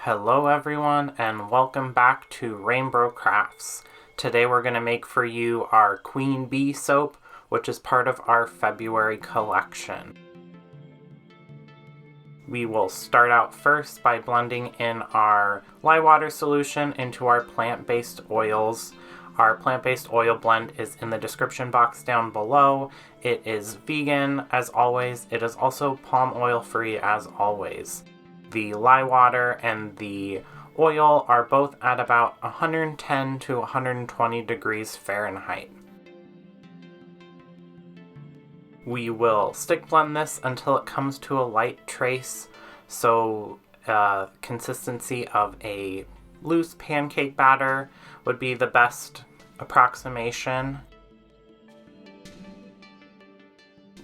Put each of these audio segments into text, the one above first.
Hello everyone and welcome back to RainBro Crafts. Today we're going to make for you our Queen Bee soap, which is part of our February collection. We will start out first by blending in our lye water solution into our plant-based oils. Our plant-based oil blend is in the description box down below. It is vegan as always. It is also palm oil free as always. The lye water and the oil are both at about 110 to 120 degrees Fahrenheit. We will stick blend this until it comes to a light trace, so consistency of a loose pancake batter would be the best approximation.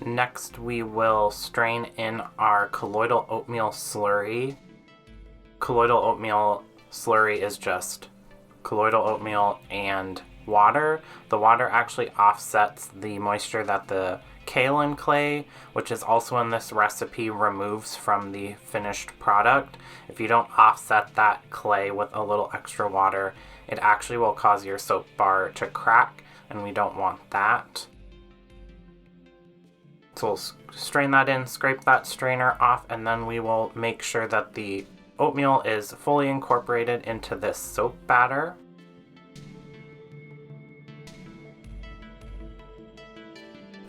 Next, we will strain in our colloidal oatmeal slurry. Colloidal oatmeal slurry is just colloidal oatmeal and water. The water actually offsets the moisture that the kaolin clay, which is also in this recipe, removes from the finished product. If you don't offset that clay with a little extra water, it actually will cause your soap bar to crack, and we don't want that. So we'll strain that in, scrape that strainer off, and then we will make sure that the oatmeal is fully incorporated into this soap batter.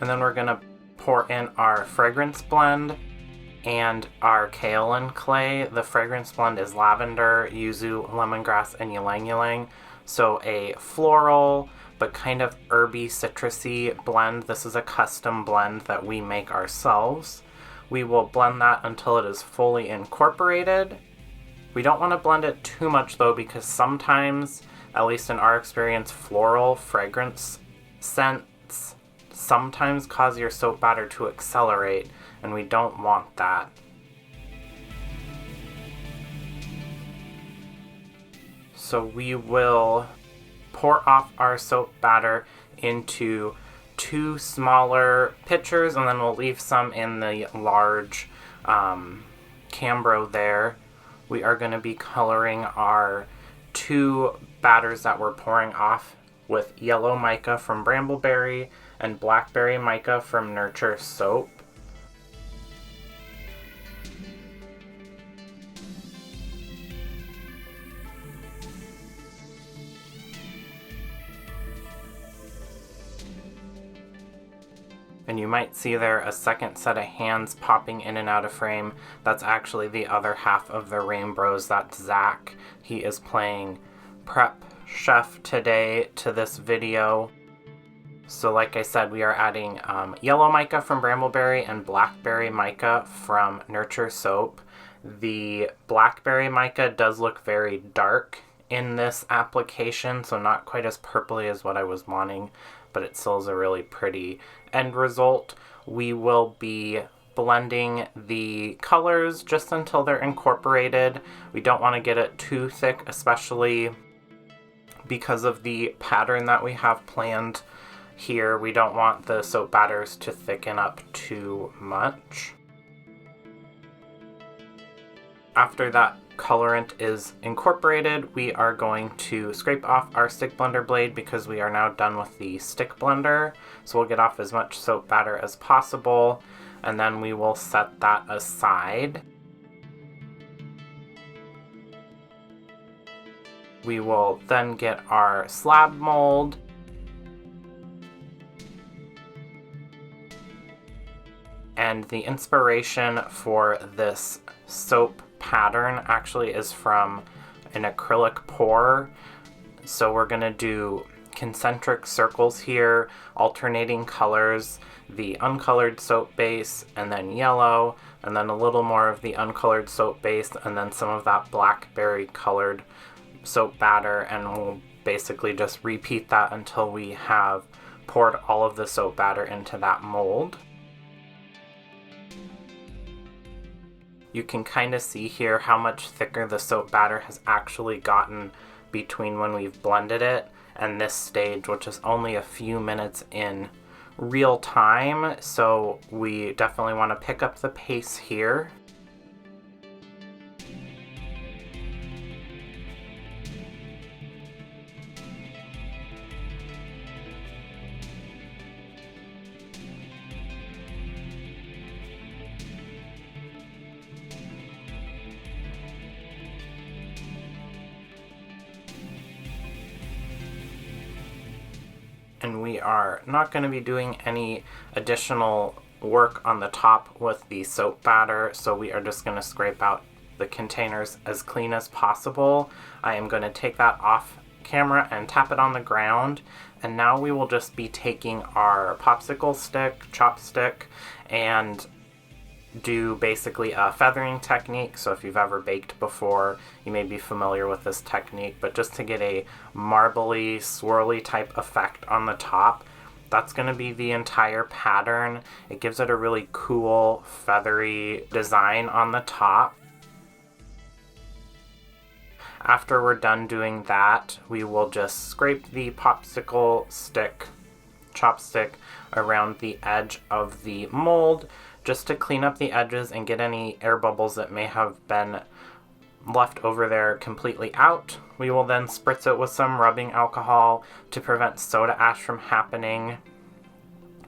And then we're going to pour in our fragrance blend and our kaolin clay. The fragrance blend is Lavender, Yuzu, Lemongrass, and Ylang-ylang. So a floral but kind of herby, citrusy blend. This is a custom blend that we make ourselves. We will blend that until it is fully incorporated. We don't want to blend it too much though, because sometimes, at least in our experience, floral fragrance scents sometimes cause your soap batter to accelerate, and we don't want that. So we will pour off our soap batter into 2 smaller pitchers, and then we'll leave some in the large Cambro there. We are going to be coloring our 2 batters that we're pouring off with yellow mica from Brambleberry and blackberry mica from Nurture Soap. And you might see there a second set of hands popping in and out of frame. That's actually the other half of the RainBros. That's Zach. He is playing prep chef today to this video. So like I said, we are adding yellow mica from Brambleberry and blackberry mica from Nurture Soap. The blackberry mica does look very dark in this application, so not quite as purpley as what I was wanting, but it still is a really pretty end result. We will be blending the colors just until they're incorporated. We don't want to get it too thick, especially because of the pattern that we have planned here. We don't want the soap batters to thicken up too much. After that colorant is incorporated, we are going to scrape off our stick blender blade because we are now done with the stick blender. So we'll get off as much soap batter as possible, and then we will set that aside. We will then get our slab mold. And the inspiration for this soap pattern actually is from an acrylic pour. So we're going to do concentric circles here, alternating colors, the uncolored soap base, and then yellow, and then a little more of the uncolored soap base, and then some of that blackberry colored soap batter, and we'll basically just repeat that until we have poured all of the soap batter into that mold. You can kind of see here how much thicker the soap batter has actually gotten between when we've blended it and this stage, which is only a few minutes in real time. So we definitely want to pick up the pace here. And we are not going to be doing any additional work on the top with the soap batter, so we are just going to scrape out the containers as clean as possible. I am going to take that off camera and tap it on the ground, and now we will just be taking our popsicle stick, chopstick, and do basically a feathering technique. So if you've ever baked before, you may be familiar with this technique, but just to get a marbly, swirly type effect on the top. That's going to be the entire pattern. It gives it a really cool, feathery design on the top. After we're done doing that, we will just scrape the popsicle stick, chopstick, around the edge of the mold just to clean up the edges and get any air bubbles that may have been left over there completely out. We will then spritz it with some rubbing alcohol to prevent soda ash from happening.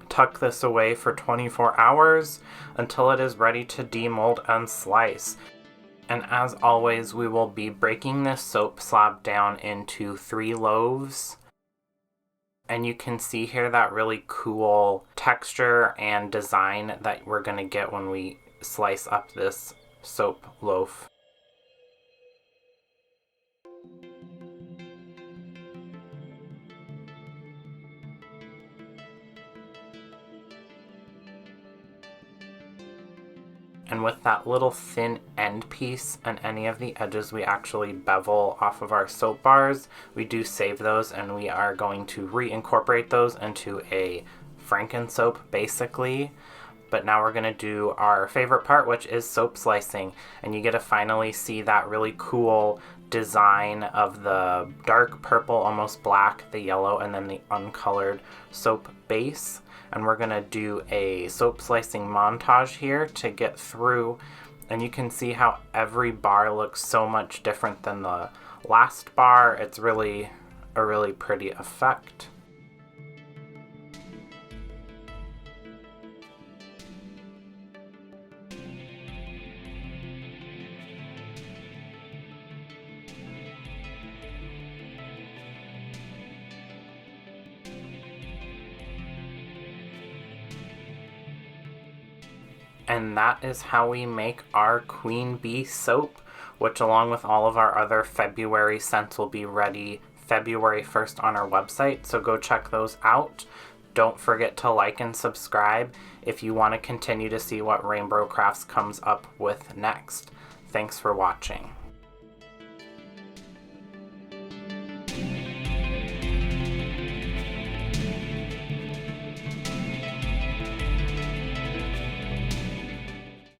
Tuck this away for 24 hours until it is ready to demold and slice. And as always, we will be breaking this soap slab down into 3 loaves. And you can see here that really cool texture and design that we're going to get when we slice up this soap loaf. And with that little thin end piece and any of the edges we actually bevel off of our soap bars, we do save those, and we are going to reincorporate those into a Franken soap basically. But now we're going to do our favorite part, which is soap slicing, and you get to finally see that really cool design of the dark purple, almost black, the yellow, and then the uncolored soap base. And we're going to do a soap slicing montage here to get through, and you can see how every bar looks so much different than the last bar. It's really a really pretty effect. And that is how we make our Queen Bee soap, which along with all of our other February scents will be ready February 1st on our website, so go check those out. Don't forget to like and subscribe if you want to continue to see what RainBro Crafts comes up with next. Thanks for watching.